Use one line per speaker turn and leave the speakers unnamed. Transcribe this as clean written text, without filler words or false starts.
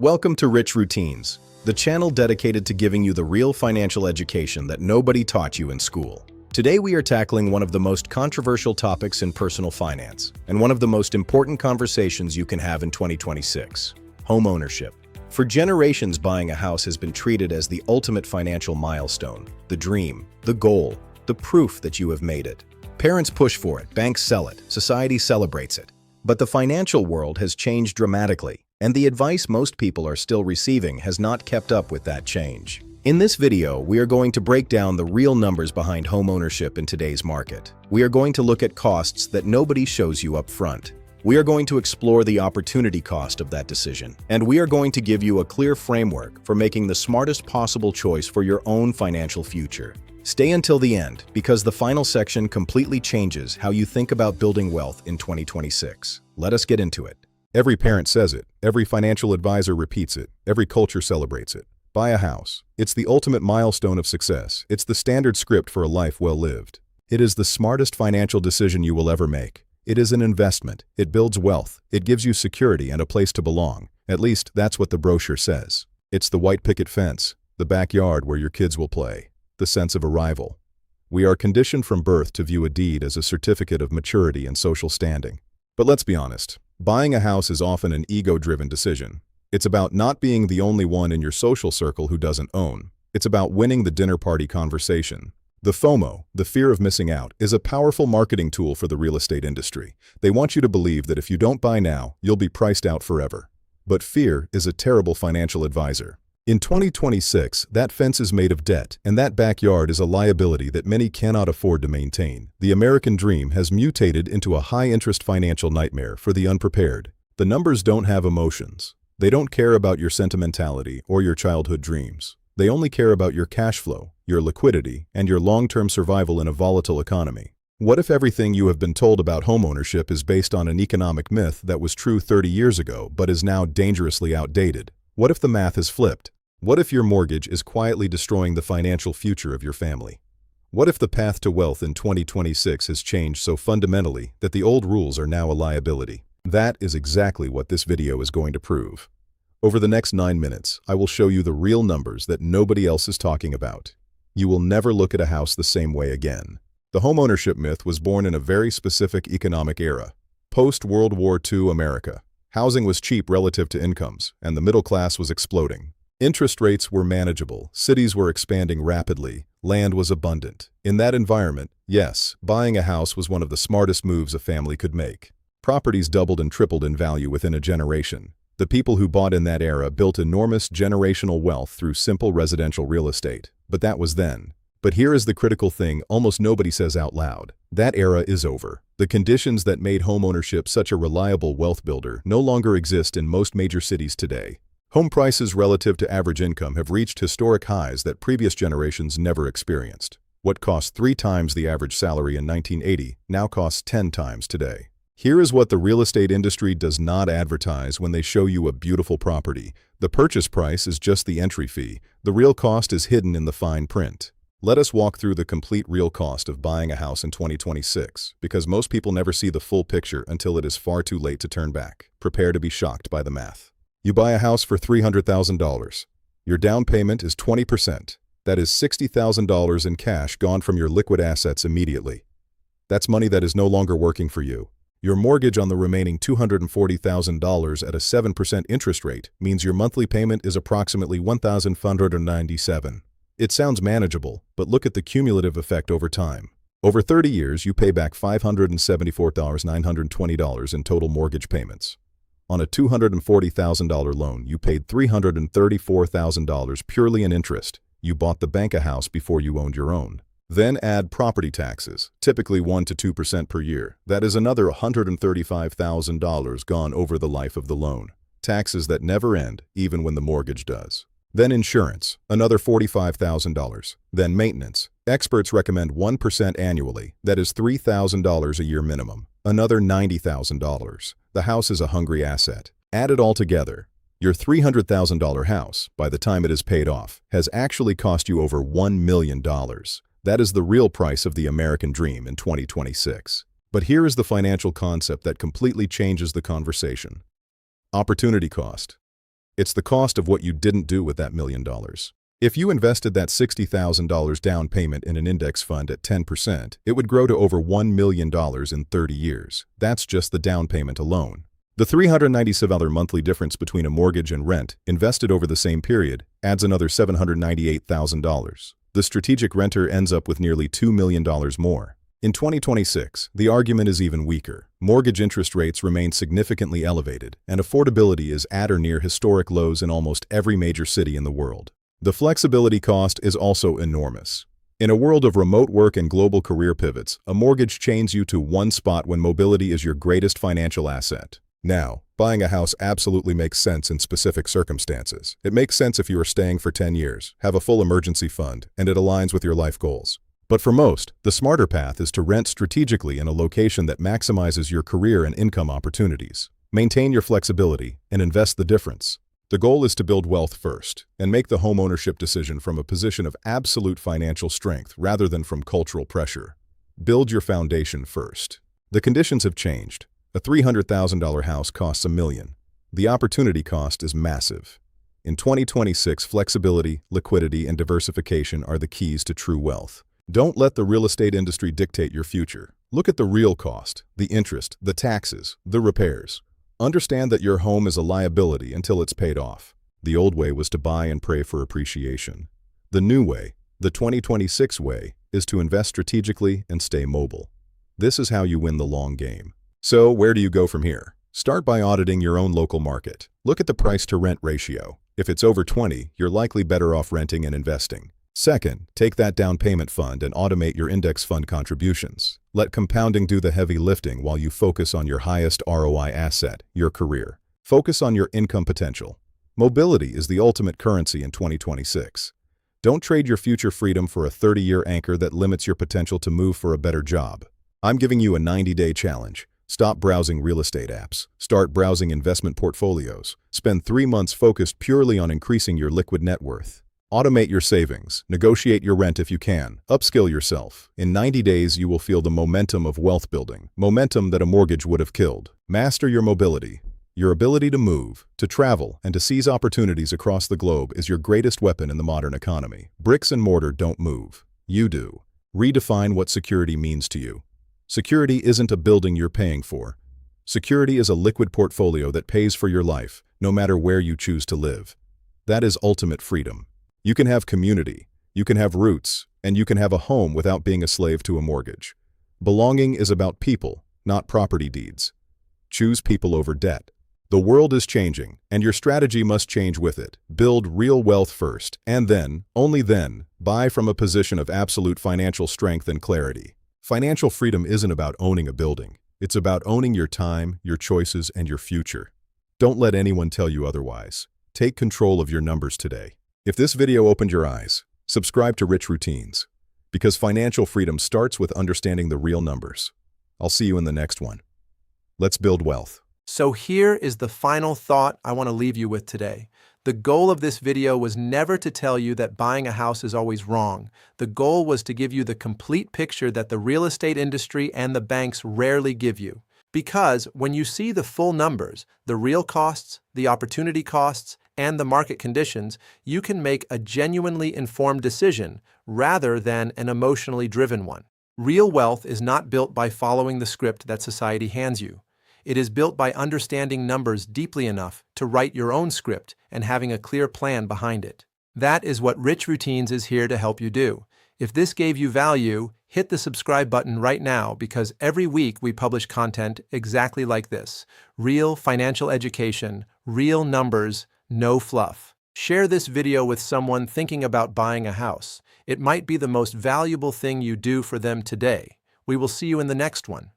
Welcome to Rich Routines, the channel dedicated to giving you the real financial education that nobody taught you in school. Today we are tackling one of the most controversial topics in personal finance, and one of the most important conversations you can have in 2026, home ownership. For generations, buying a house has been treated as the ultimate financial milestone, the dream, the goal, the proof that you have made it. Parents push for it, banks sell it, society celebrates it. But the financial world has changed dramatically, and the advice most people are still receiving has not kept up with that change. In this video, we are going to break down the real numbers behind home ownership in today's market. We are going to look at costs that nobody shows you up front. We are going to explore the opportunity cost of that decision, and we are going to give you a clear framework for making the smartest possible choice for your own financial future. Stay until the end, because the final section completely changes how you think about building wealth in 2026. Let us get into it.
Every parent says it, every financial advisor repeats it, every culture celebrates it. Buy a house. It's the ultimate milestone of success. It's the standard script for a life well lived. It is the smartest financial decision you will ever make. It is an investment. It builds wealth. It gives you security and a place to belong. At least, that's what the brochure says. It's the white picket fence, the backyard where your kids will play, the sense of arrival. We are conditioned from birth to view a deed as a certificate of maturity and social standing. But let's be honest, buying a house is often an ego-driven decision. It's about not being the only one in your social circle who doesn't own. It's about winning the dinner party conversation. The FOMO, the fear of missing out, is a powerful marketing tool for the real estate industry. They want you to believe that if you don't buy now, you'll be priced out forever. But fear is a terrible financial advisor. In 2026, that fence is made of debt, and that backyard is a liability that many cannot afford to maintain. The American dream has mutated into a high-interest financial nightmare for the unprepared. The numbers don't have emotions. They don't care about your sentimentality or your childhood dreams. They only care about your cash flow, your liquidity, and your long-term survival in a volatile economy. What if everything you have been told about homeownership is based on an economic myth that was true 30 years ago but is now dangerously outdated? What if the math is flipped? What if your mortgage is quietly destroying the financial future of your family? What if the path to wealth in 2026 has changed so fundamentally that the old rules are now a liability? That is exactly what this video is going to prove. Over the next 9 minutes, I will show you the real numbers that nobody else is talking about. You will never look at a house the same way again. The homeownership myth was born in a very specific economic era. Post-World War II America. Housing was cheap relative to incomes, and the middle class was exploding. Interest rates were manageable, cities were expanding rapidly, land was abundant. In that environment, yes, buying a house was one of the smartest moves a family could make. Properties doubled and tripled in value within a generation. The people who bought in that era built enormous generational wealth through simple residential real estate. But that was then. But here is the critical thing almost nobody says out loud. That era is over. The conditions that made homeownership such a reliable wealth builder no longer exist in most major cities today. Home prices relative to average income have reached historic highs that previous generations never experienced. What cost 3 times the average salary in 1980 now costs 10 times today. Here is what the real estate industry does not advertise when they show you a beautiful property. The purchase price is just the entry fee. The real cost is hidden in the fine print. Let us walk through the complete real cost of buying a house in 2026, because most people never see the full picture until it is far too late to turn back. Prepare to be shocked by the math. You buy a house for $300,000. Your down payment is 20%. That is $60,000 in cash gone from your liquid assets immediately. That's money that is no longer working for you. Your mortgage on the remaining $240,000 at a 7% interest rate means your monthly payment is approximately $1,597. It sounds manageable, but look at the cumulative effect over time. Over 30 years, you pay back $574,920 in total mortgage payments. On a $240,000 loan, you paid $334,000 purely in interest. You bought the bank a house before you owned your own. Then add property taxes, typically 1 to 2% per year. That is another $135,000 gone over the life of the loan. Taxes that never end, even when the mortgage does. Then insurance, another $45,000. Then maintenance. Experts recommend 1% annually, that is $3,000 a year minimum. Another $90,000. The house is a hungry asset. Add it all together. Your $300,000 house, by the time it is paid off, has actually cost you over $1 million. That is the real price of the American dream in 2026. But here is the financial concept that completely changes the conversation. Opportunity cost. It's the cost of what you didn't do with that $1 million. If you invested that $60,000 down payment in an index fund at 10%, it would grow to over $1 million in 30 years. That's just the down payment alone. The $397 monthly difference between a mortgage and rent, invested over the same period, adds another $798,000. The strategic renter ends up with nearly $2 million more. In 2026, the argument is even weaker. Mortgage interest rates remain significantly elevated, and affordability is at or near historic lows in almost every major city in the world. The flexibility cost is also enormous. In a world of remote work and global career pivots, a mortgage chains you to one spot when mobility is your greatest financial asset. Now, buying a house absolutely makes sense in specific circumstances. It makes sense if you are staying for 10 years, have a full emergency fund, and it aligns with your life goals. But for most, the smarter path is to rent strategically in a location that maximizes your career and income opportunities. Maintain your flexibility and invest the difference. The goal is to build wealth first and make the homeownership decision from a position of absolute financial strength rather than from cultural pressure. Build your foundation first. The conditions have changed. A $300,000 house costs $1 million. The opportunity cost is massive. In 2026, flexibility, liquidity, and diversification are the keys to true wealth. Don't let the real estate industry dictate your future. Look at the real cost, the interest, the taxes, the repairs. Understand that your home is a liability until it's paid off. The old way was to buy and pray for appreciation. The new way, the 2026 way, is to invest strategically and stay mobile. This is how you win the long game. So, where do you go from here? Start by auditing your own local market. Look at the price-to-rent ratio. If it's over 20, you're likely better off renting and investing. Second, take that down payment fund and automate your index fund contributions. Let compounding do the heavy lifting while you focus on your highest ROI asset, your career. Focus on your income potential. Mobility is the ultimate currency in 2026. Don't trade your future freedom for a 30-year anchor that limits your potential to move for a better job. I'm giving you a 90-day challenge. Stop browsing real estate apps. Start browsing investment portfolios. Spend 3 months focused purely on increasing your liquid net worth. Automate your savings. Negotiate your rent if you can. Upskill yourself. In 90 days, you will feel the momentum of wealth building. Momentum that a mortgage would have killed. Master your mobility. Your ability to move, to travel, and to seize opportunities across the globe is your greatest weapon in the modern economy. Bricks and mortar don't move. You do. Redefine what security means to you. Security isn't a building you're paying for. Security is a liquid portfolio that pays for your life, no matter where you choose to live. That is ultimate freedom. You can have community, you can have roots, and you can have a home without being a slave to a mortgage. Belonging is about people, not property deeds. Choose people over debt. The world is changing, and your strategy must change with it. Build real wealth first, and then, only then, buy from a position of absolute financial strength and clarity. Financial freedom isn't about owning a building. It's about owning your time, your choices, and your future. Don't let anyone tell you otherwise. Take control of your numbers today. If this video opened your eyes, subscribe to Rich Routines, because financial freedom starts with understanding the real numbers. I'll see you in the next one. Let's build wealth.
So here is the final thought I want to leave you with today. The goal of this video was never to tell you that buying a house is always wrong. The goal was to give you the complete picture that the real estate industry and the banks rarely give you. Because when you see the full numbers, the real costs, the opportunity costs, and the market conditions, you can make a genuinely informed decision rather than an emotionally driven one. Real wealth is not built by following the script that society hands you. It is built by understanding numbers deeply enough to write your own script and having a clear plan behind it. That is what Rich Routines is here to help you do. If this gave you value, hit the subscribe button right now because every week we publish content exactly like this. Real financial education, real numbers, no fluff. Share this video with someone thinking about buying a house. It might be the most valuable thing you do for them today. We will see you in the next one.